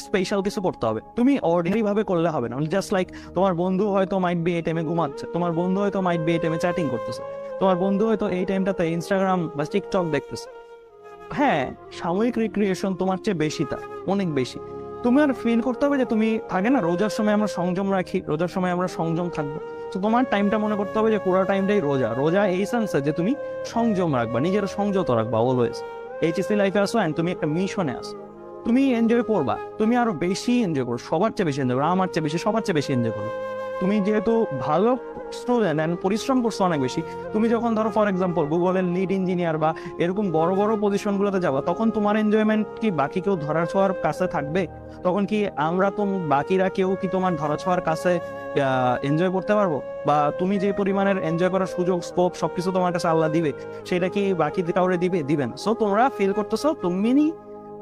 Special কিছু করতে হবে, তুমি অর্ডিনারি ভাবে করলে হবে না। জাস্ট লাইক তোমার বন্ধু হয়তো মাইট বি এই টাইমে ঘুমাচ্ছে, তোমার বন্ধু হয়তো মাইট বি এই টাইমে চ্যাটিং করতেছে, তোমার বন্ধু হয়তো এই টাইমটাতে ইনস্টাগ্রাম বা টিকটক দেখতেছে। হ্যাঁ, সাময়িক রিক্রিয়েশন তোমার চেয়ে বেশি, তা অনেক বেশি। তুমি আর ফিল করতে হবে যে তুমি থাকে না রোজার সময় আমরা সংযম রাখি, রোজার সময় আমরা সংযম থাকবো। তো তোমার টাইমটা মনে করতে হবে যে পুরো টাইমটাই রোজা। রোজা এই সেন্সে যে তুমি সংযম রাখবা, নিজের সংযত রাখবা অলওয়েজ। এইচএসসি লাইফে আসো অ্যান্ড তুমি একটা মিশনে আসো, তুমি এনজয় করবা, তুমি আরো বেশি এনজয় করো, সবার চেয়ে বেশি এনজয় করো, আমার চেয়ে বেশি, সবার চেয়ে বেশি এনজয় করো। তুমি যেহেতু ভালো স্টুডেন্ট অ্যান্ড পরিশ্রম করছো অনেক বেশি, তুমি যখন ধরো ফর এক্সাম্পল গুগলের লিড ইঞ্জিনিয়ার বা এরকম বড় বড় পজিশনগুলোতে যাবা, তখন তোমার এনজয়মেন্ট কি বাকি কেউ ধরার ছোঁয়ার কাছে থাকবে? তখন কি আমরা তো বাকিরা কেউ কি তোমার ধরা ছোঁয়ার কাছে এনজয় করতে পারবো? বা তুমি যে পরিমাণের এনজয় করার সুযোগ স্কোপ সবকিছু তোমার কাছে আল্লাহ দিবে, সেটা কি বাকি কাউরে দিবে না। সো তোমরা ফিল করতেছো তুমি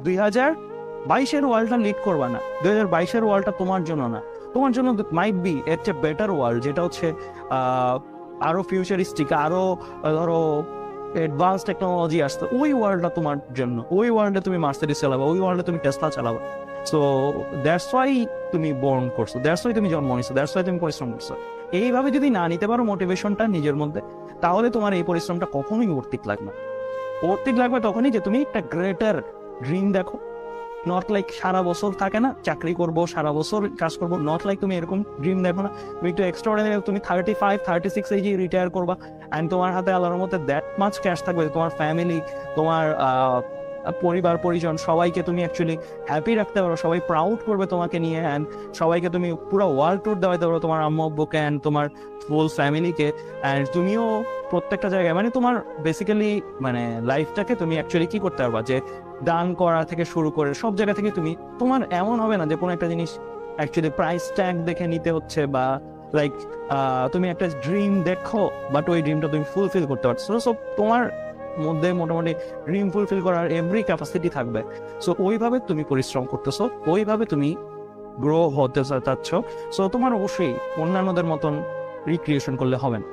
2022-এর ওয়ার্ল্ডটা লিড করবা না, 2022-এর ওয়ার্ল্ডটা তোমার জন্য না। তোমার জন্য মাইট বি এর চেয়ে বেটার ওয়ার্ল্ড, যেটা হচ্ছে আরো ফিউচারিস্টিক, আরো ধরো অ্যাডভান্স টেকনোলজি আসছে, ওই ওয়ার্ল্ডটা তোমার জন্য। ওই ওয়ার্ল্ডে তুমি মার্সিডিজ চালাবা, ওই ওয়ার্ল্ডে তুমি টেসলা চালাবা। সো দ্যাটস ওয়াই তুমি বর্ন করছো, দ্যাটস ওয়াই তুমি জন্ম নিছো, দ্যাটস ওয়াই তুমি পরিশ্রম করছো। এইভাবে যদি না নিতে পারো মোটিভেশনটা নিজের মধ্যে, তাহলে তোমার এই পরিশ্রমটা কখনোই অর্থিক লাগবে না। অর্থিক লাগবে তখনই যে তুমি একটা গ্রেটার ড্রিম দেখো। নট লাইক সারা বছর থাকে না চাকরি করব, সারা বছর কাজ করবো, নট লাইক তুমি এরকম ড্রিম দেখো না। তুমি একটু এক্সট্রাঅর্ডিনারি, তুমি 35-36 এজে রিটায়ার করবা অ্যান্ড তোমার হাতে আল্লাহর মধ্যে দ্যাট মাচ ক্যাশ থাকবে, তোমার ফ্যামিলি, তোমার পরিবার পরিজন সবাইকে তুমি অ্যাকচুয়ালি হ্যাপি রাখতে পারো, সবাই প্রাউড করবে তোমাকে নিয়ে, অ্যান্ড সবাইকে তুমি পুরো ওয়ার্ল্ড ট্যুর দেওয়াতে পারো, তোমার আম্মু আব্বুকে অ্যান্ড তোমার ফুল ফ্যামিলিকে। অ্যান্ড তুমিও প্রত্যেকটা জায়গায় মানে তোমার বেসিক্যালি মানে লাইফটাকে তুমি অ্যাকচুয়ালি কি করতে পারবা, যে দান করা থেকে শুরু করে সব জায়গা থেকে তুমি, তোমার এমন হবে না যে কোনো একটা জিনিস অ্যাকচুয়ালি প্রাইস ট্যাগ দেখে নিতে হচ্ছে, বা লাইক তুমি একটা ড্রিম দেখো বাট ওই ড্রিমটা তুমি ফুলফিল করতে পারছো। সো তোমার মধ্যে মোটামুটি ড্রিম ফুলফিল করার এভরি ক্যাপাসিটি থাকবে। সো ওইভাবে তুমি পরিশ্রম করতেছো, ওইভাবে তুমি গ্রো হতে চাচ্ছ। সো তোমার অবশ্যই অন্যান্যদের মতন রিক্রিয়েশন করলে হবে না।